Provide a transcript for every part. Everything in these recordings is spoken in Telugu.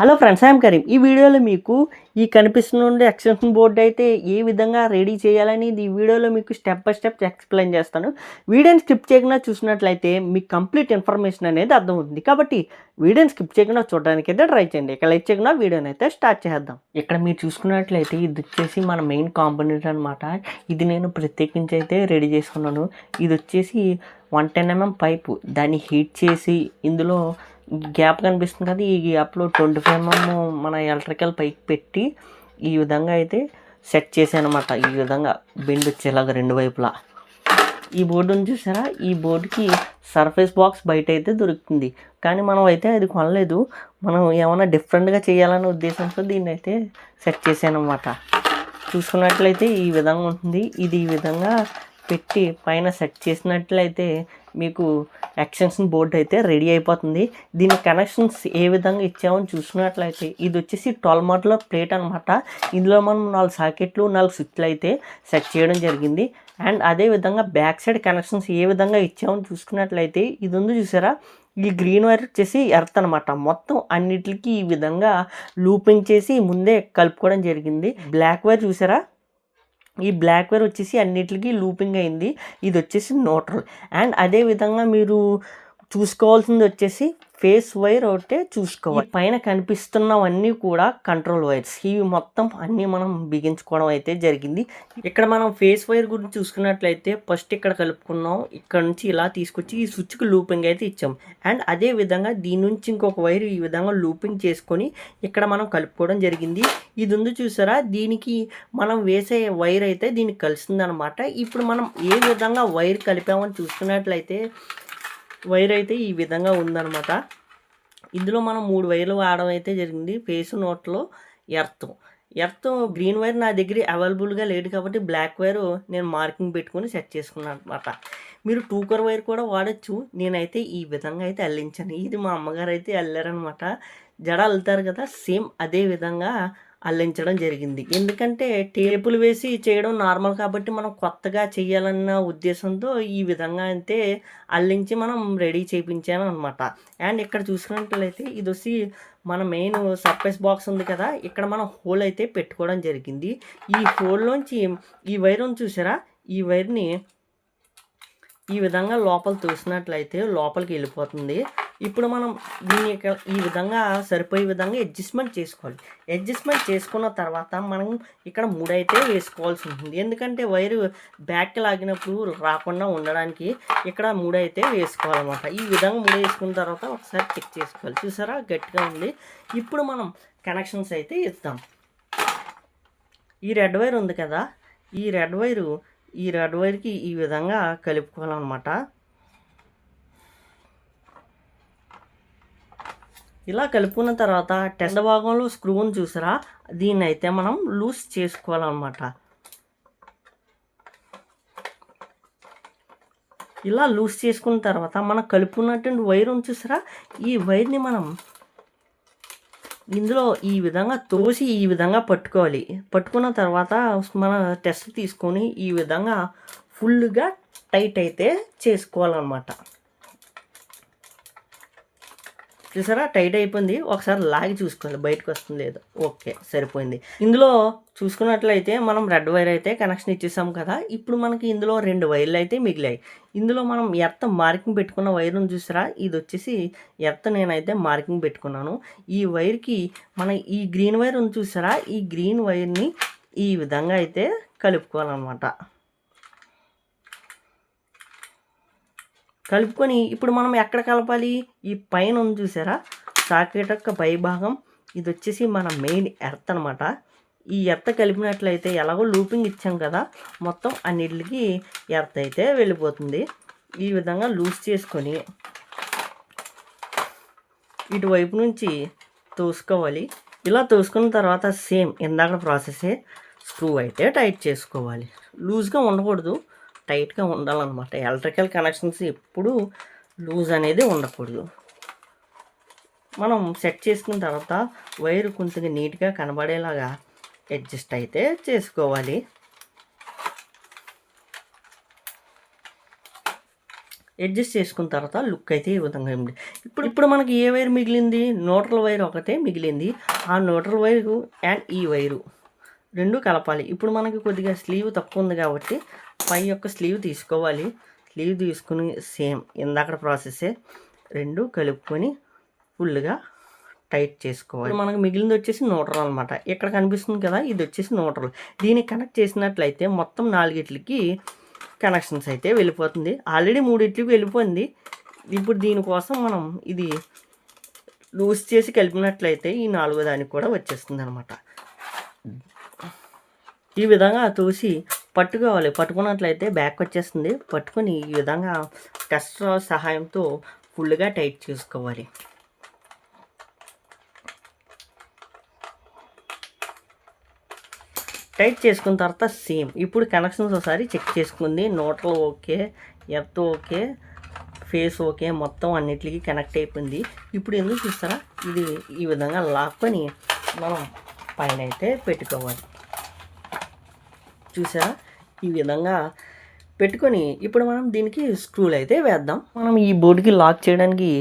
Hello friends, I'm Karim. ఈ వీడియోలో మీకు ఈ కనిపిస్తున్న ఎక్స్టెన్షన్ బోర్డ్ అయితే ఏ విధంగా రెడీ చేయాలని ఈ వీడియోలో మీకు స్టెప్ బై స్టెప్ ఎక్స్ప్లెయిన్ చేస్తాను. వీడియోని స్కిప్ చేయకుండా చూసినట్లయితే మీకు కంప్లీట్ ఇన్ఫర్మేషన్ అనేది అర్థమవుతుంది. కాబట్టి వీడియోని స్కిప్ చేయకుండా చూడడానికి అయితే ట్రై చేయండి. ఇక లైక్ చేయకుండా వీడియోని అయితే స్టార్ట్ చేద్దాం. ఇక్కడ మీరు చూసుకున్నట్లయితే ఇది వచ్చేసి మన మెయిన్ కాంపోనెంట్ అనమాట. ఇది నేను ప్రత్యేకించి అయితే రెడీ చేసుకున్నాను. ఇది వచ్చేసి 110 mm పైపు. దాన్ని హీట్ చేసి ఇందులో గ్యాప్ కనిపిస్తుంది కదా, ఈ గ్యాప్లో 25 mm మన ఎలక్ట్రికల్ పైకి పెట్టి ఈ విధంగా అయితే సెట్ చేశాను అనమాట. ఈ విధంగా బెండ్ వచ్చేలాగా రెండు వైపులా. ఈ బోర్డుని చూసారా, ఈ బోర్డుకి సర్ఫేస్ బాక్స్ బయట అయితే దొరుకుతుంది, కానీ మనం అయితే అది కొనలేదు. మనం ఏమైనా డిఫరెంట్గా చేయాలనే ఉద్దేశంతో దీన్ని అయితే సెట్ చేశాను అనమాట. చూసుకున్నట్లయితే ఈ విధంగా ఉంటుంది. ఇది ఈ విధంగా పెట్టి పైన సెట్ చేసినట్లయితే మీకు ఎక్స్టెన్షన్ బోర్డు అయితే రెడీ అయిపోతుంది. దీని కనెక్షన్స్ ఏ విధంగా ఇచ్చామని చూసుకున్నట్లయితే ఇది వచ్చేసి 12 మోడల్ ప్లేట్ అనమాట. ఇందులో మనం 4 సాకెట్లు 4 స్విచ్లు అయితే సెట్ చేయడం జరిగింది. అండ్ అదేవిధంగా బ్యాక్ సైడ్ కనెక్షన్స్ ఏ విధంగా ఇచ్చామని చూసుకున్నట్లయితే ఇది ఉంది చూసారా, ఈ గ్రీన్ వైర్ వచ్చేసి ఎర్త్ అనమాట. మొత్తం అన్నిటికీ ఈ విధంగా లూపింగ్ చేసి ముందే కలుపుకోవడం జరిగింది. బ్లాక్ వైర్ చూసారా, ఈ బ్లాక్ వైర్ వచ్చేసి అన్నిటికీ లూపింగ్ అయింది. ఇది వచ్చేసి న్యూట్రల్. అండ్ అదేవిధంగా మీరు చూసుకోవాల్సింది వచ్చేసి ఫేస్ వైర్ ఒకటే చూసుకోవాలి. పైన కనిపిస్తున్నవన్నీ కూడా కంట్రోల్ వైర్స్. ఇవి మొత్తం అన్నీ మనం బిగించుకోవడం అయితే జరిగింది. ఇక్కడ మనం ఫేస్ వైర్ గురించి చూసుకున్నట్లయితే ఫస్ట్ ఇక్కడ కలుపుకున్నాం, ఇక్కడ నుంచి ఇలా తీసుకొచ్చి ఈ స్విచ్కి లూపింగ్ అయితే ఇచ్చాం. అండ్ అదే విధంగా దీని నుంచి ఇంకొక వైర్ ఈ విధంగా లూపింగ్ చేసుకొని ఇక్కడ మనం కలుపుకోవడం జరిగింది. ఇది ఉంది చూసారా, దీనికి మనం వేసే వైర్ అయితే దీనికి కలుస్తుంది అనమాట. ఇప్పుడు మనం ఏ విధంగా వైర్ కలిపామని చూసుకున్నట్లయితే వైర్ అయితే ఈ విధంగా ఉందన్నమాట. ఇందులో మనం 3 వైర్లు వాడడం అయితే జరిగింది. ఫేస్, నోట్లో, ఎర్త్ గ్రీన్ వైర్ నా దగ్గర అవైలబుల్గా లేదు కాబట్టి బ్లాక్ వైర్ నేను మార్కింగ్ పెట్టుకొని సెట్ చేసుకున్నాను అనమాట. మీరు 2 కోర్ వైర్ కూడా వాడచ్చు. నేనైతే ఈ విధంగా అయితే అల్లించాను. ఇది మా అమ్మగారు అయితే అల్లారనమాట. జడ అల్లుతారు కదా, సేమ్ అదే విధంగా అల్లించడం జరిగింది. ఎందుకంటే టేపులు వేసి చేయడం నార్మల్ కాబట్టి మనం కొత్తగా చేయాలన్న ఉద్దేశంతో ఈ విధంగా అయితే అల్లించి మనం రెడీ చేయించాను అనమాట. అండ్ ఇక్కడ చూసుకున్నట్లయితే ఇది వచ్చి మన మెయిన్ సర్ఫేస్ బాక్స్ ఉంది కదా, ఇక్కడ మనం హోల్ అయితే పెట్టుకోవడం జరిగింది. ఈ హోల్లోంచి ఈ వైర్ ఉంది చూసారా, ఈ వైర్ని ఈ విధంగా లోపల తోసినట్లయితే లోపలికి వెళ్ళిపోతుంది. ఇప్పుడు మనం దీన్ని ఈ విధంగా సరిపోయే విధంగా అడ్జస్ట్మెంట్ చేసుకోవాలి. అడ్జస్ట్మెంట్ చేసుకున్న తర్వాత మనం ఇక్కడ 3 అయితే వేసుకోవాల్సి ఉంటుంది. ఎందుకంటే వైరు బ్యాక్ లాగినప్పుడు రాకుండా ఉండడానికి ఇక్కడ 3 అయితే వేసుకోవాలన్నమాట. ఈ విధంగా 3 వేసుకున్న తర్వాత ఒకసారి చెక్ చేసుకోవాలి. చూసారా, గట్టిగా ఉంది. ఇప్పుడు మనం కనెక్షన్స్ అయితే ఇద్దాం. ఈ రెడ్ వైర్ ఉంది కదా, ఈ రెడ్ వైర్కి ఈ విధంగా కలుపుకోవాలన్నమాట. ఇలా కలుపుకున్న తర్వాత టెండ భాగంలో స్క్రూని చూసారా, దీన్ని అయితే మనం లూజ్ చేసుకోవాలన్నమాట. ఇలా లూజ్ చేసుకున్న తర్వాత మనం కలుపుకున్నటువంటి వైర్ చూసారా, ఈ వైర్ని మనం ఇందులో ఈ విధంగా తోసి ఈ విధంగా పట్టుకోవాలి. పట్టుకున్న తర్వాత మన టెస్ట్ తీసుకొని ఈ విధంగా ఫుల్గా టైట్ అయితే చేసుకోవాలన్నమాట. చూసారా, టైట్ అయిపోయింది. ఒకసారి లాగి చూసుకోవాలి బయటకు వస్తుంది లేదు. ఓకే, సరిపోయింది. ఇందులో చూసుకున్నట్లయితే మనం రెడ్ వైర్ అయితే కనెక్షన్ ఇచ్చేసాం కదా. ఇప్పుడు మనకి ఇందులో 2 వైర్లు అయితే మిగిలాయి. ఇందులో మనం ఎర్త్ మార్కింగ్ పెట్టుకున్న వైర్ను చూసారా, ఇది వచ్చేసి ఎర్త్ నేనైతే మార్కింగ్ పెట్టుకున్నాను. ఈ వైర్కి మన ఈ గ్రీన్ వైర్ ఉంది చూసారా, ఈ గ్రీన్ వైర్ని ఈ విధంగా అయితే కలుపుకోవాలన్నమాట. కలుపుకొని ఇప్పుడు మనం ఎక్కడ కలపాలి, ఈ పైన ఉంది చూసారా సాకెట్ యొక్క పై భాగం, ఇది వచ్చేసి మన మెయిన్ ఎర్త్ అనమాట. ఈ ఎర్త్ కలిపినట్లయితే ఎలాగో లూపింగ్ ఇచ్చాం కదా, మొత్తం అన్నిటికి ఎర్త్ అయితే వెళ్ళిపోతుంది. ఈ విధంగా లూజ్ చేసుకొని ఇటువైపు నుంచి తోసుకోవాలి. ఇలా తోసుకున్న తర్వాత సేమ్ ఇందాక ప్రాసెసే స్క్రూ అయితే టైట్ చేసుకోవాలి. లూజ్గా ఉండకూడదు, టైట్గా ఉండాలన్నమాట. ఎలక్ట్రికల్ కనెక్షన్స్ ఎప్పుడు లూజ్ అనేది ఉండకూడదు. మనం సెట్ చేసుకున్న తర్వాత వైర్ కొంచెం నీట్గా కనబడేలాగా అడ్జస్ట్ అయితే చేసుకోవాలి. అడ్జస్ట్ చేసుకున్న తర్వాత లుక్ అయితే ఈ విధంగా ఉంది. ఇప్పుడు మనకి ఏ వైర్ మిగిలింది, న్యూట్రల్ వైర్ ఒకటే మిగిలింది. ఆ న్యూట్రల్ వైరు అండ్ ఈ వైరు 2 కలపాలి. ఇప్పుడు మనకి కొద్దిగా స్లీవ్ తక్కువ ఉంది కాబట్టి పై యొక్క స్లీవ్ తీసుకోవాలి. స్లీవ్ తీసుకుని సేమ్ ఇందాకడ ప్రాసెస్సే 2 కలుపుకొని ఫుల్గా టైట్ చేసుకోవాలి. మనకు మిగిలింది వచ్చేసి న్యూట్రల్ అనమాట. ఇక్కడ కనిపిస్తుంది కదా, ఇది వచ్చేసి న్యూట్రల్. దీన్ని కనెక్ట్ చేసినట్లయితే మొత్తం 4 కనెక్షన్స్ అయితే వెళ్ళిపోతుంది. ఆల్రెడీ 3 వెళ్ళిపోయింది. ఇప్పుడు దీనికోసం మనం ఇది లూజ్ చేసి కలిపినట్లయితే ఈ 4వ దానికి కూడా వచ్చేస్తుంది అనమాట. ఈ విధంగా తోసి పట్టుకోవాలి. పట్టుకున్నట్లయితే బ్యాక్ వచ్చేస్తుంది. పట్టుకొని ఈ విధంగా టెస్ట్ సహాయంతో ఫుల్గా టైట్ చేసుకోవాలి. టైట్ చేసుకున్న తర్వాత సేమ్ ఇప్పుడు కనెక్షన్స్ ఒకసారి చెక్ చేసుకుంది. Neutral okay, earth okay, face okay, మొత్తం అన్నిటికీ కనెక్ట్ అయిపోయింది. ఇప్పుడు ఎందుకు చూస్తారా, ఇది ఈ విధంగా లాక్కొని మనం పైన అయితే పెట్టుకోవాలి. చూసారా, ఈ విధంగా పెట్టుకొని ఇప్పుడు మనం దీనికి స్క్రూలు అయితే వేద్దాం. మనం ఈ బోర్డుకి లాక్ చేయడానికి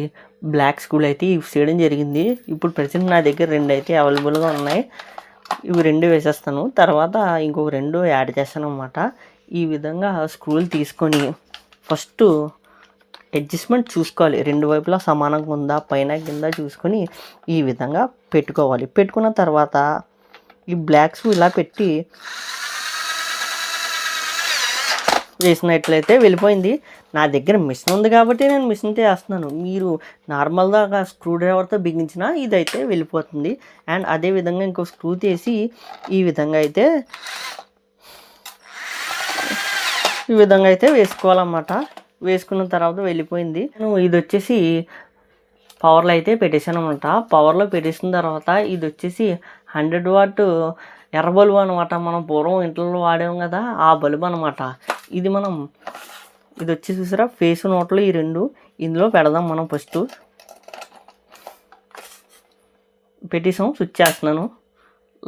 బ్లాక్ స్క్రూలు అయితే యూస్ చేయడం జరిగింది. ఇప్పుడు ప్రజెంట్ నా దగ్గర 2 అయితే అవైలబుల్గా ఉన్నాయి. ఇవి 2 వేసేస్తాను. తర్వాత ఇంకొక 2 యాడ్ చేస్తాను అన్నమాట. ఈ విధంగా స్క్రూలు తీసుకొని ఫస్ట్ అడ్జస్ట్మెంట్ చూసుకోవాలి. 2 వైపులా సమానంగా ఉందా, పైన కింద చూసుకొని ఈ విధంగా పెట్టుకోవాలి. పెట్టుకున్న తర్వాత ఈ బ్లాక్ స్క్రూ ఇలా పెట్టి వేసినట్లయితే వెళ్ళిపోయింది. నా దగ్గర మిషన్ ఉంది కాబట్టి నేను మిషన్తో వేస్తున్నాను. మీరు నార్మల్గా స్క్రూ డ్రైవర్తో బిగించినా ఇదైతే వెళ్ళిపోతుంది. అండ్ అదేవిధంగా ఇంకో స్క్రూ తీసి ఈ విధంగా అయితే వేసుకోవాలన్నమాట. వేసుకున్న తర్వాత వెళ్ళిపోయింది. నేను ఇది వచ్చేసి పవర్లో అయితే పెట్టేశాను అనమాట. పవర్లో పెట్టేసిన తర్వాత ఇది వచ్చేసి 100 వాట్ ఎర్ర బల్బు అనమాట. మనం పూర్వం ఇంట్లో వాడాం కదా, ఆ బల్బు అనమాట. ఇది వచ్చి చూసారా, ఫేస్ నోట్లో ఈ 2 ఇందులో పెడదాం. మనం ఫస్ట్ పెట్టేసాం, స్విచ్ చేస్తున్నాను.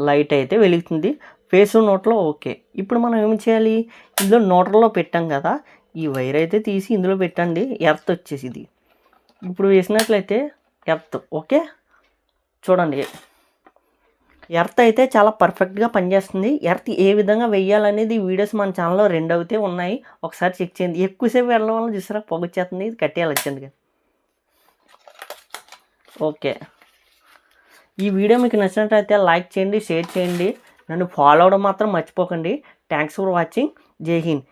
లైట్ అయితే వెలుగుతుంది. ఫేస్ నోట్లో ఓకే. ఇప్పుడు మనం ఏం చేయాలి, ఇందులో న్యూట్రల్లో పెట్టాం కదా, ఈ వైర్ అయితే తీసి ఇందులో పెట్టండి. ఎర్త్ వచ్చేసి ఇది ఇప్పుడు వేసినట్లయితే ఎర్త్ ఓకే. చూడండి, ఎర్త్ అయితే చాలా పర్ఫెక్ట్గా పనిచేస్తుంది. ఎర్త్ ఏ విధంగా వెయ్యాలనేది వీడియోస్ మన ఛానల్లో 2 అయితే ఉన్నాయి, ఒకసారి చెక్ చేయండి. ఎక్కువసేపు వెళ్ళడం వల్ల చూసారా పొగొచ్చేస్తుంది, ఇది కట్టేయాలి వచ్చింది. ఓకే, ఈ వీడియో మీకు నచ్చినట్లయితే లైక్ చేయండి, షేర్ చేయండి, నన్ను ఫాలో అవ్వడం మాత్రం మర్చిపోకండి. Thanks for watching. జై హింద్.